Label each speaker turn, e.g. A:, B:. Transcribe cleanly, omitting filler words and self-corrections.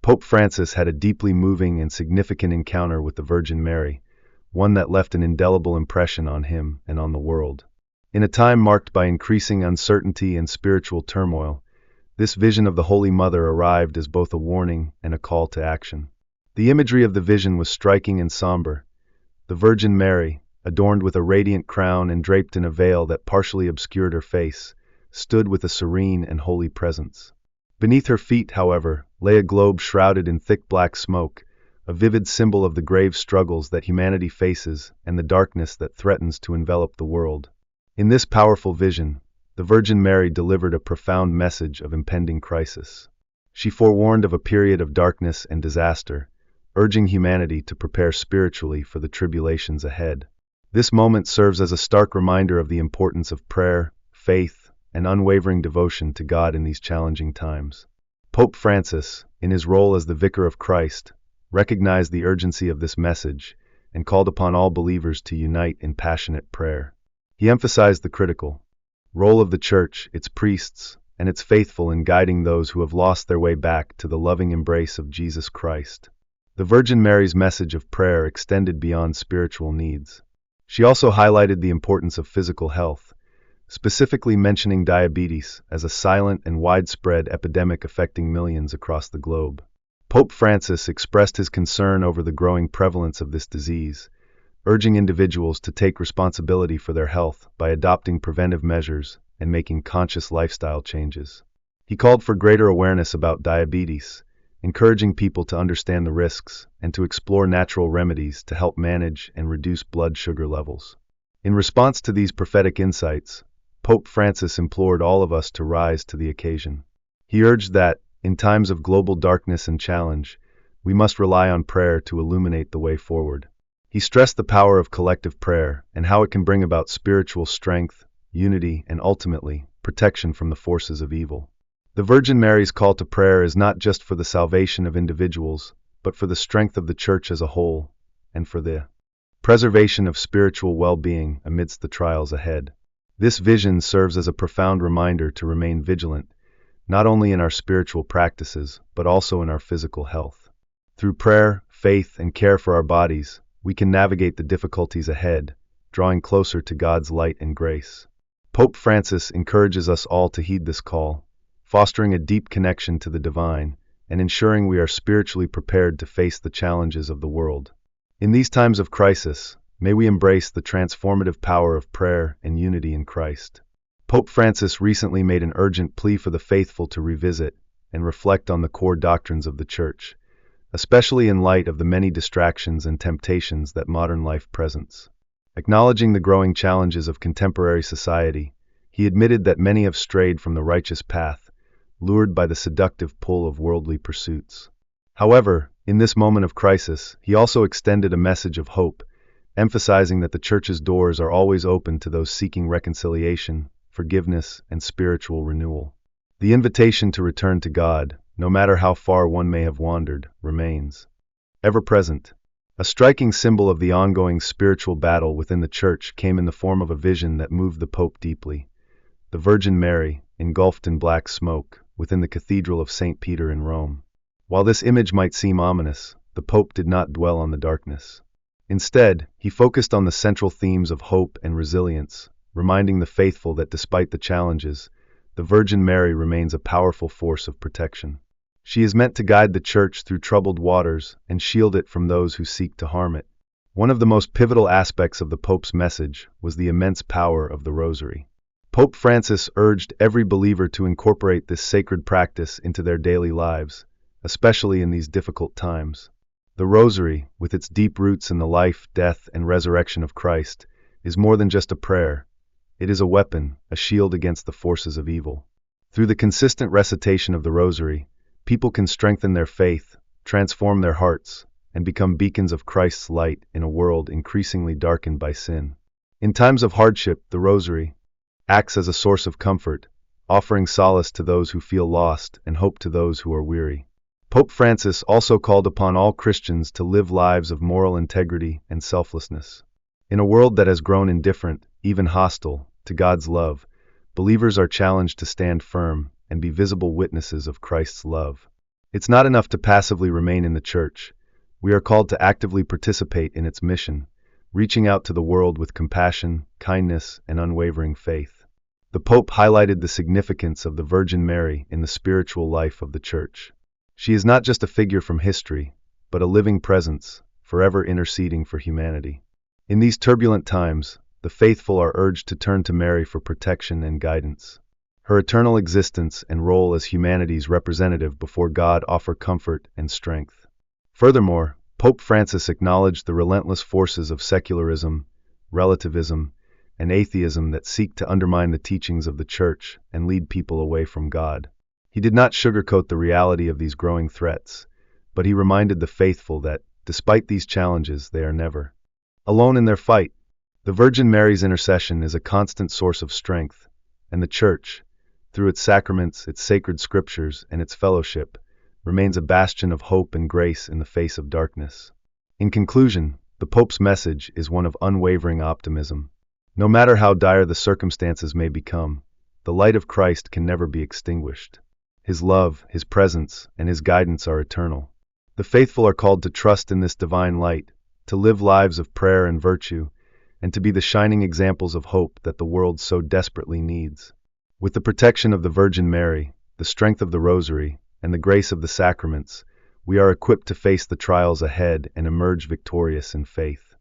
A: Pope Francis had a deeply moving and significant encounter with the Virgin Mary, one that left an indelible impression on him and on the world. In a time marked by increasing uncertainty and spiritual turmoil, this vision of the Holy Mother arrived as both a warning and a call to action. The imagery of the vision was striking and somber. The Virgin Mary, adorned with a radiant crown and draped in a veil that partially obscured her face, stood with a serene and holy presence. Beneath her feet, however, lay a globe shrouded in thick black smoke, a vivid symbol of the grave struggles that humanity faces and the darkness that threatens to envelop the world. In this powerful vision, the Virgin Mary delivered a profound message of impending crisis. She forewarned of a period of darkness and disaster, urging humanity to prepare spiritually for the tribulations ahead. This moment serves as a stark reminder of the importance of prayer, faith, and unwavering devotion to God in these challenging times. Pope Francis, in his role as the Vicar of Christ, recognized the urgency of this message and called upon all believers to unite in passionate prayer. He emphasized the critical role of the Church, its priests, and its faithful in guiding those who have lost their way back to the loving embrace of Jesus Christ. The Virgin Mary's message of prayer extended beyond spiritual needs. She also highlighted the importance of physical health, specifically mentioning diabetes as a silent and widespread epidemic affecting millions across the globe. Pope Francis expressed his concern over the growing prevalence of this disease, urging individuals to take responsibility for their health by adopting preventive measures and making conscious lifestyle changes. He called for greater awareness about diabetes, encouraging people to understand the risks and to explore natural remedies to help manage and reduce blood sugar levels. In response to these prophetic insights, Pope Francis implored all of us to rise to the occasion. He urged that, in times of global darkness and challenge, we must rely on prayer to illuminate the way forward. He stressed the power of collective prayer and how it can bring about spiritual strength, unity, and ultimately, protection from the forces of evil. The Virgin Mary's call to prayer is not just for the salvation of individuals, but for the strength of the Church as a whole, and for the preservation of spiritual well-being amidst the trials ahead. This vision serves as a profound reminder to remain vigilant, not only in our spiritual practices, but also in our physical health. Through prayer, faith, and care for our bodies, we can navigate the difficulties ahead, drawing closer to God's light and grace. Pope Francis encourages us all to heed this call, fostering a deep connection to the divine and ensuring we are spiritually prepared to face the challenges of the world. In these times of crisis, may we embrace the transformative power of prayer and unity in Christ. Pope Francis recently made an urgent plea for the faithful to revisit and reflect on the core doctrines of the Church, especially in light of the many distractions and temptations that modern life presents. Acknowledging the growing challenges of contemporary society, he admitted that many have strayed from the righteous path, lured by the seductive pull of worldly pursuits. However, in this moment of crisis, he also extended a message of hope, emphasizing that the Church's doors are always open to those seeking reconciliation, forgiveness, and spiritual renewal. The invitation to return to God, no matter how far one may have wandered, remains ever present. A striking symbol of the ongoing spiritual battle within the Church came in the form of a vision that moved the Pope deeply. The Virgin Mary, engulfed in black smoke, within the Cathedral of St. Peter in Rome. While this image might seem ominous, the Pope did not dwell on the darkness. Instead, he focused on the central themes of hope and resilience, reminding the faithful that despite the challenges, the Virgin Mary remains a powerful force of protection. She is meant to guide the Church through troubled waters and shield it from those who seek to harm it. One of the most pivotal aspects of the Pope's message was the immense power of the Rosary. Pope Francis urged every believer to incorporate this sacred practice into their daily lives, especially in these difficult times. The Rosary, with its deep roots in the life, death, and resurrection of Christ, is more than just a prayer. It is a weapon, a shield against the forces of evil. Through the consistent recitation of the Rosary, people can strengthen their faith, transform their hearts, and become beacons of Christ's light in a world increasingly darkened by sin. In times of hardship, the Rosary acts as a source of comfort, offering solace to those who feel lost and hope to those who are weary. Pope Francis also called upon all Christians to live lives of moral integrity and selflessness. In a world that has grown indifferent, even hostile, to God's love, believers are challenged to stand firm and be visible witnesses of Christ's love. It's not enough to passively remain in the Church. We are called to actively participate in its mission, reaching out to the world with compassion, kindness, and unwavering faith. The Pope highlighted the significance of the Virgin Mary in the spiritual life of the Church. She is not just a figure from history, but a living presence, forever interceding for humanity. In these turbulent times, the faithful are urged to turn to Mary for protection and guidance. Her eternal existence and role as humanity's representative before God offer comfort and strength. Furthermore, Pope Francis acknowledged the relentless forces of secularism, relativism, and atheism that seek to undermine the teachings of the Church and lead people away from God. He did not sugarcoat the reality of these growing threats, but he reminded the faithful that, despite these challenges, they are never alone in their fight. The Virgin Mary's intercession is a constant source of strength, and the Church, through its sacraments, its sacred scriptures, and its fellowship, remains a bastion of hope and grace in the face of darkness. In conclusion, the Pope's message is one of unwavering optimism. No matter how dire the circumstances may become, the light of Christ can never be extinguished. His love, His presence, and His guidance are eternal. The faithful are called to trust in this divine light, to live lives of prayer and virtue, and to be the shining examples of hope that the world so desperately needs. With the protection of the Virgin Mary, the strength of the Rosary, and the grace of the sacraments, we are equipped to face the trials ahead and emerge victorious in faith.